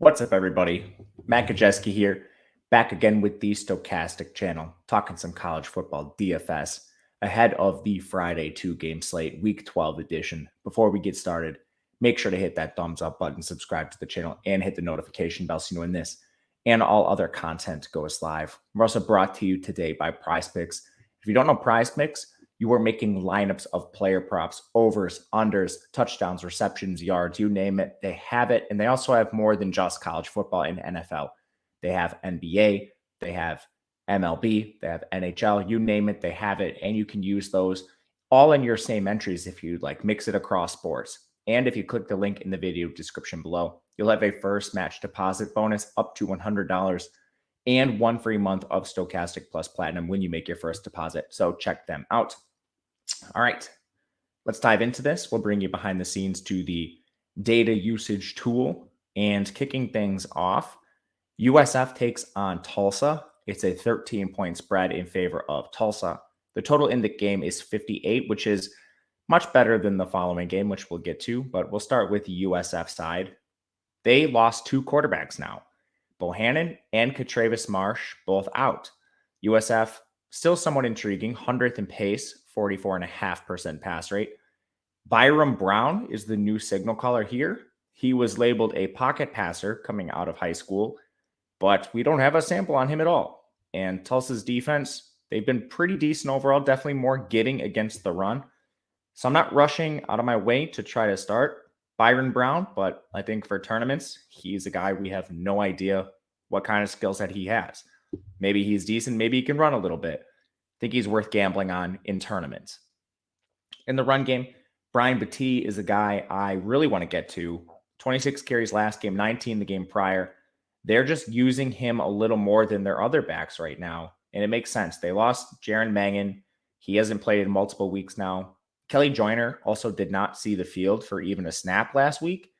What's up, everybody? Matt Kajeski here, back again with the Stokastic channel, talking some college football DFS ahead of the Friday 2-game slate, Week 12 edition. Before we get started, make sure to hit that thumbs up button, subscribe to the channel, and hit the notification bell so you know when this and all other content goes live. We're also brought to you today by PrizePicks. If you don't know PrizePicks, you are making lineups of player props, overs, unders, touchdowns, receptions, yards, you name it. They have it. And they also have more than just college football and NFL. They have NBA, they have MLB, they have NHL, you name it, they have it. And you can use those all in your same entries if you like mix it across sports. And if you click the link in the video description below, you'll have a first match deposit bonus up to $100 and 1 free month of Stokastic Plus Platinum when you make your first deposit. So check them out. All right, let's dive into this. We'll bring you behind the scenes to the data usage tool. And kicking things off, USF takes on Tulsa. It's a 13-point spread in favor of Tulsa. The total in the game is 58, which is much better than the following game, which we'll get to. But we'll start with the USF side. They lost 2 quarterbacks now. Bohannon and Travis Marsh both out. USF still somewhat intriguing, 100th in pace, 44.5% pass rate. Byram Brown is the new signal caller here. He was labeled a pocket passer coming out of high school, but we don't have a sample on him at all. And Tulsa's defense, they've been pretty decent overall, definitely more getting against the run. So I'm not rushing out of my way to try to start Byron Brown, but I think for tournaments, he's a guy we have no idea what kind of skill set he has. Maybe he's decent, maybe he can run a little bit. I think he's worth gambling on in tournaments. In the run game, Brian Battie is a guy I really want to get to. 26 carries last game, 19 the game prior. They're just using him a little more than their other backs right now, and it makes sense. They lost Jaron Mangan. He hasn't played in multiple weeks now. Kelly Joyner also did not see the field for even a snap last week.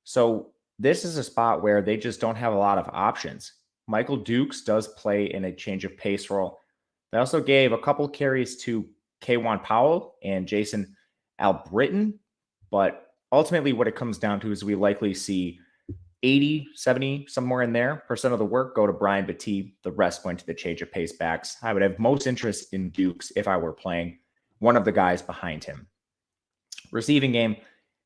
So this is a spot where they just don't have a lot of options. Michael Dukes does play in a change of pace role. They also gave a couple carries to K'Wan Powell and Jason Albritton, but ultimately what it comes down to is we likely see 80, 70, somewhere in there, percent of the work go to Brian Battie, the rest going to the change of pace backs. I would have most interest in Dukes if I were playing one of the guys behind him. Receiving game,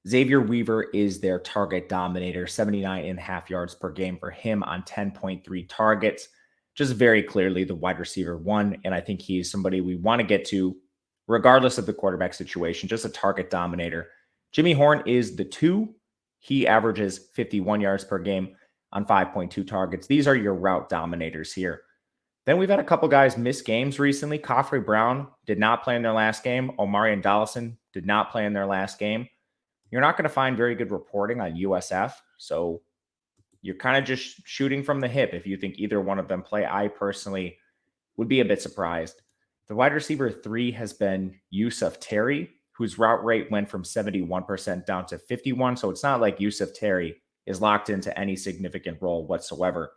Xavier Weaver is their target dominator, 79.5 yards per game for him on 10.3 targets. Just very clearly the wide receiver 1, and I think he's somebody we want to get to regardless of the quarterback situation, just a target dominator. Jimmy Horn is the 2. He averages 51 yards per game on 5.2 targets. These are your route dominators here. Then we've had a couple guys miss games recently. Coffrey Brown did not play in their last game. Omarion Dollison did not play in their last game. You're not going to find very good reporting on USF, so you're kind of just shooting from the hip if you think either one of them play. I personally would be a bit surprised. The wide receiver 3 has been Yusuf Terry, whose route rate went from 71% down to 51%. So it's not like Yusuf Terry is locked into any significant role whatsoever.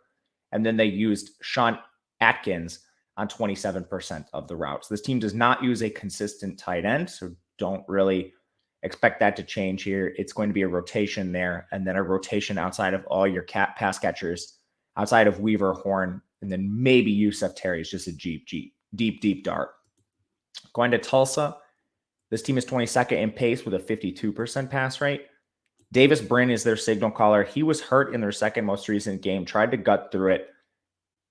And then they used Sean Atkins on 27% of the routes. This team does not use a consistent tight end, so don't really expect that to change here. It's going to be a rotation there, and then a rotation outside of all your pass catchers, outside of Weaver, Horn, and then maybe Yusuf Terry is just a deep dart. Going to Tulsa, this team is 22nd in pace with a 52% pass rate. Davis Brin is their signal caller. He was hurt in their second most recent game, tried to gut through it,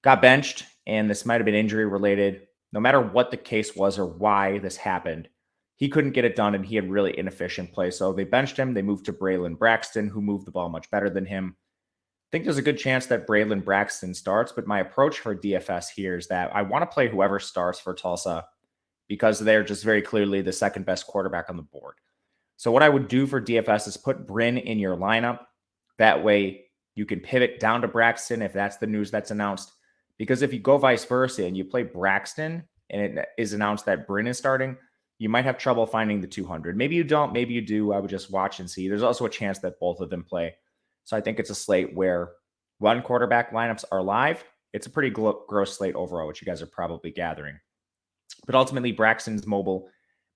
got benched, and this might have been injury related. No matter what the case was or why this happened, he couldn't get it done, and he had really inefficient play. So they benched him. They moved to Braylon Braxton, who moved the ball much better than him. I think there's a good chance that Braylon Braxton starts, but my approach for DFS here is that I want to play whoever starts for Tulsa because they're just very clearly the second best quarterback on the board. So what I would do for DFS is put Brin in your lineup. That way you can pivot down to Braxton if that's the news that's announced. Because if you go vice versa and you play Braxton and it is announced that Brin is starting, you might have trouble finding the 200. Maybe you don't, maybe you do. I would just watch and see. There's also a chance that both of them play. So I think it's a slate where one quarterback lineups are live. It's a pretty gross slate overall, which you guys are probably gathering. But ultimately, Braxton's mobile.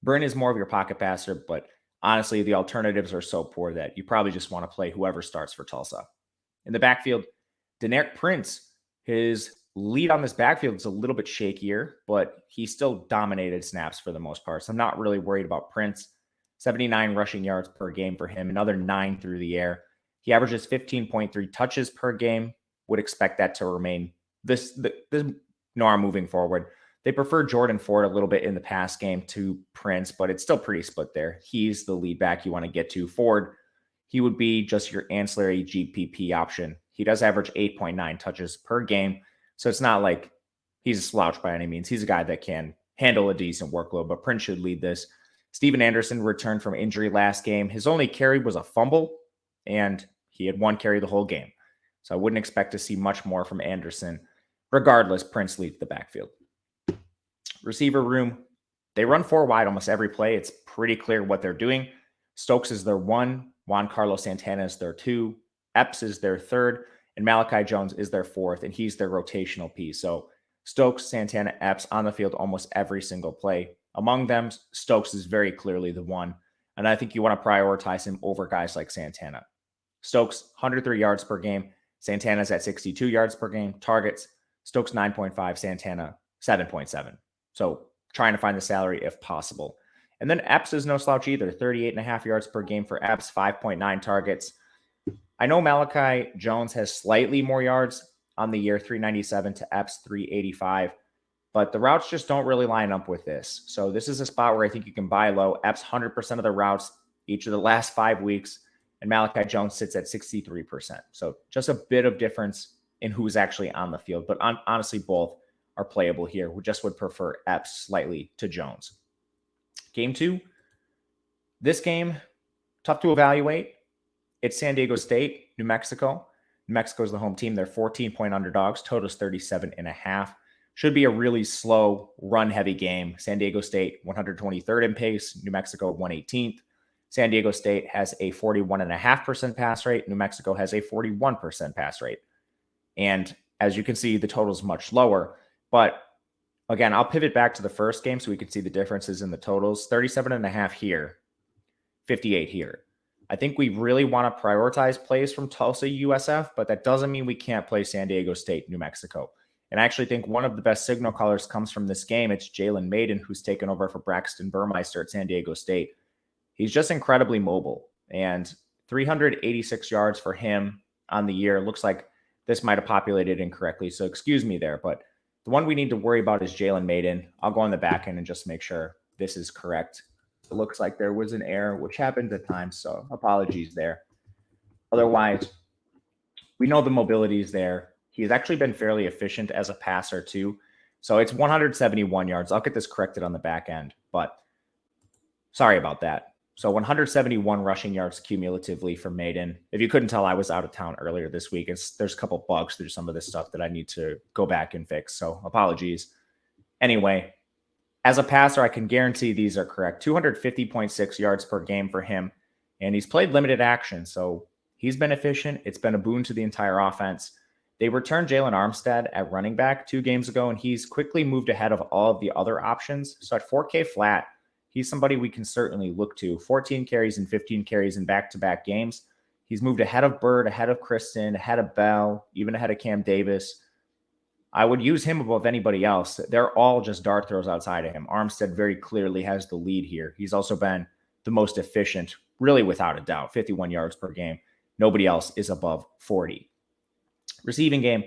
Brin is more of your pocket passer, but honestly, the alternatives are so poor that you probably just want to play whoever starts for Tulsa. In the backfield, Deneric Prince, his lead on this backfield is a little bit shakier, but he still dominated snaps for the most part. So I'm not really worried about Prince. 79 rushing yards per game for him, another 9 through the air. He averages 15.3 touches per game. Would expect that to remain this norm moving forward. They prefer Jordan Ford a little bit in the pass game to Prince, but it's still pretty split there. He's the lead back you want to get to. Ford, he would be just your ancillary GPP option. He does average 8.9 touches per game, so it's not like he's a slouch by any means. He's a guy that can handle a decent workload, but Prince should lead this. Steven Anderson returned from injury last game. His only carry was a fumble, and he had one carry the whole game. So I wouldn't expect to see much more from Anderson. Regardless, Prince leads the backfield. Receiver room, they run 4 wide almost every play. It's pretty clear what they're doing. Stokes is their 1, Juan Carlos Santana is their 2, Epps is their 3rd, and Malachi Jones is their 4th, and he's their rotational piece. So Stokes, Santana, Epps on the field almost every single play. Among them, Stokes is very clearly the 1, and I think you want to prioritize him over guys like Santana. Stokes, 103 yards per game. Santana's at 62 yards per game. Targets, Stokes 9.5, Santana 7.7. So trying to find the salary if possible. And then Epps is no slouch either. 38.5 yards per game for Epps, 5.9 targets. I know Malachi Jones has slightly more yards on the year, 397 to Epps, 385. But the routes just don't really line up with this. So this is a spot where I think you can buy low. Epps 100% of the routes each of the last 5 weeks. And Malachi Jones sits at 63%. So just a bit of difference in who's actually on the field. But honestly, both are playable here. We just would prefer Epps slightly to Jones. Game 2. This game, tough to evaluate. It's San Diego State, New Mexico. New Mexico is the home team. They're 14-point underdogs. Total's 37.5. Should be a really slow, run-heavy game. San Diego State, 123rd in pace. New Mexico, 118th. San Diego State has a 41.5% pass rate. New Mexico has a 41% pass rate. And as you can see, the total is much lower. But again, I'll pivot back to the first game so we can see the differences in the totals. 37.5 here, 58 here. I think we really want to prioritize plays from Tulsa, USF, but that doesn't mean we can't play San Diego State, New Mexico. And I actually think one of the best signal callers comes from this game. It's Jalen Maiden, who's taken over for Braxton Burmeister at San Diego State. He's just incredibly mobile, and 386 yards for him on the year. Looks like this might have populated incorrectly, so excuse me there, but the one we need to worry about is Jalen Maiden. I'll go on the back end and just make sure this is correct. It looks like there was an error, which happens at times, so apologies there. Otherwise, we know the mobility is there. He's actually been fairly efficient as a passer too. So it's 171 yards. I'll get this corrected on the back end, but sorry about that. So 171 rushing yards cumulatively for Maiden. If you couldn't tell, I was out of town earlier this week. There's a couple bugs through some of this stuff that I need to go back and fix. So apologies. Anyway, as a passer, I can guarantee these are correct. 250.6 yards per game for him. And he's played limited action. So he's been efficient. It's been a boon to the entire offense. They returned Jalen Armstead at running back 2 games ago, and he's quickly moved ahead of all of the other options. So at 4K flat, he's somebody we can certainly look to. 14 carries and 15 carries in back-to-back games. He's moved ahead of Bird, ahead of Kristen, ahead of Bell, even ahead of Cam Davis. I would use him above anybody else. They're all just dart throws outside of him. Armstead very clearly has the lead here. He's also been the most efficient, really without a doubt, 51 yards per game. Nobody else is above 40. Receiving game,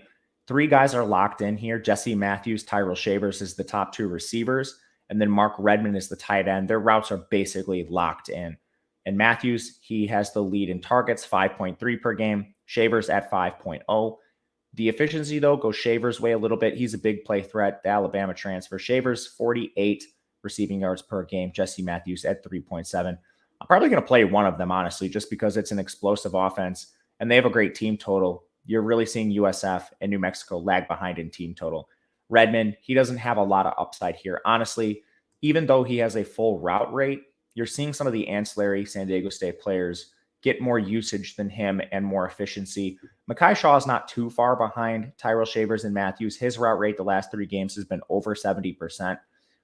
3 guys are locked in here. Jesse Matthews, Tyrell Shavers is the top 2 receivers. And then Mark Redmond is the tight end. Their routes are basically locked in. And Matthews, he has the lead in targets, 5.3 per game. Shavers at 5.0. The efficiency, though, goes Shavers' way a little bit. He's a big play threat, the Alabama transfer. Shavers, 48 receiving yards per game. Jesse Matthews at 3.7. I'm probably going to play one of them, honestly, just because it's an explosive offense. And they have a great team total. You're really seeing USF and New Mexico lag behind in team total. Redmond, he doesn't have a lot of upside here. Honestly, even though he has a full route rate, you're seeing some of the ancillary San Diego State players get more usage than him and more efficiency. Mekhi Shaw is not too far behind Tyrell Shavers and Matthews. His route rate the last 3 games has been over 70%.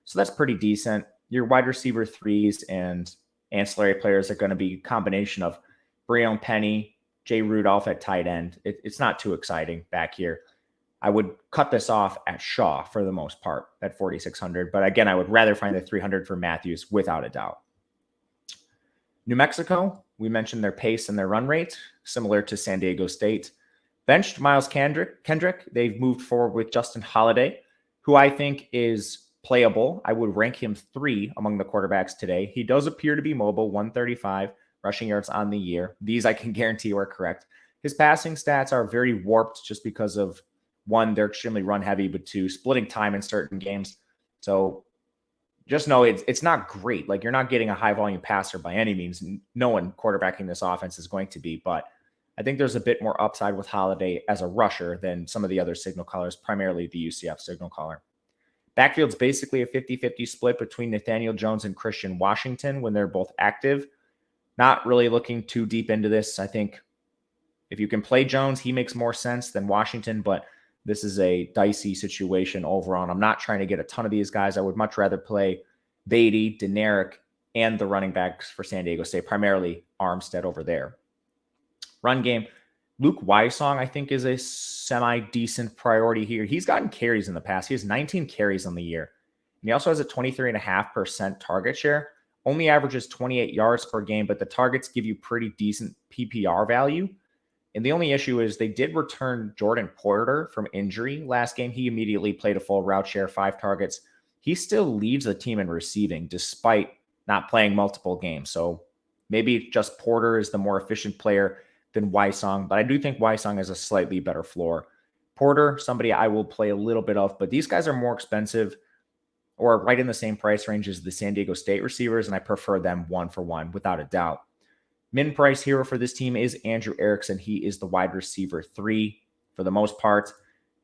So that's pretty decent. Your wide receiver 3s and ancillary players are going to be a combination of Breon Penny, Jay Rudolph at tight end. It's not too exciting back here. I would cut this off at Shaw for the most part at 4,600. But again, I would rather find the 300 for Matthews without a doubt. New Mexico, we mentioned their pace and their run rate, similar to San Diego State. Benched Miles Kendrick. They've moved forward with Justin Holiday, who I think is playable. I would rank him 3 among the quarterbacks today. He does appear to be mobile, 135 rushing yards on the year. These I can guarantee you are correct. His passing stats are very warped just because of, 1, they're extremely run heavy, but 2, splitting time in certain games. So just know it's not great. Like, you're not getting a high volume passer by any means. No one quarterbacking this offense is going to be, but I think there's a bit more upside with Holiday as a rusher than some of the other signal callers, primarily the UCF signal caller. Backfield's basically a 50-50 split between Nathaniel Jones and Christian Washington when they're both active. Not really looking too deep into this. I think if you can play Jones, he makes more sense than Washington, but this is a dicey situation overall. And I'm not trying to get a ton of these guys. I would much rather play Beatty, Deneric, and the running backs for San Diego State, primarily Armstead over there. Run game, Luke Wysong, I think, is a semi-decent priority here. He's gotten carries in the past. He has 19 carries on the year. And he also has a 23.5% target share. Only averages 28 yards per game, but the targets give you pretty decent PPR value. And the only issue is they did return Jordan Porter from injury last game. He immediately played a full route share, 5 targets. He still leads the team in receiving despite not playing multiple games. So maybe just Porter is the more efficient player than Wysong, but I do think Wysong has a slightly better floor. Porter, somebody I will play a little bit of, but these guys are more expensive or right in the same price range as the San Diego State receivers, and I prefer them 1-for-1 without a doubt. Min price hero for this team is Andrew Erickson. He is the wide receiver 3 for the most part.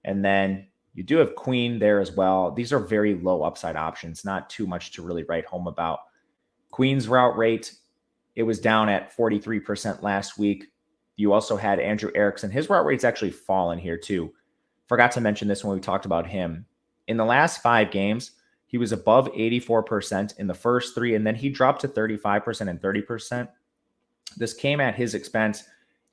And then you do have Queen there as well. These are very low upside options, not too much to really write home about. Queen's route rate, it was down at 43% last week. You also had Andrew Erickson. His route rate's actually fallen here too. Forgot to mention this when we talked about him. In the last 5 games, he was above 84% in the first 3, and then he dropped to 35% and 30%. This came at his expense,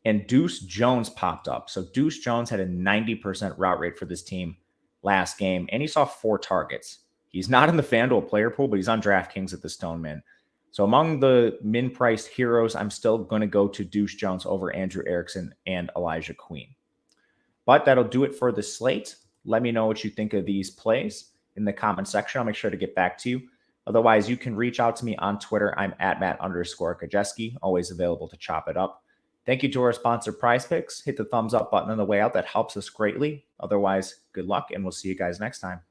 and Deuce Jones popped up. So Deuce Jones had a 90% route rate for this team last game, and he saw 4 targets. He's not in the FanDuel player pool, but he's on DraftKings at the Stoneman. So among the min-priced heroes, I'm still going to go to Deuce Jones over Andrew Erickson and Elijah Queen. But that'll do it for the slate. Let me know what you think of these plays in the comment section. I'll make sure to get back to you. Otherwise, you can reach out to me on Twitter. I'm at Matt_Kajeski, always available to chop it up. Thank you to our sponsor, Prize Picks. Hit the thumbs up button on the way out. That helps us greatly. Otherwise, good luck, and we'll see you guys next time.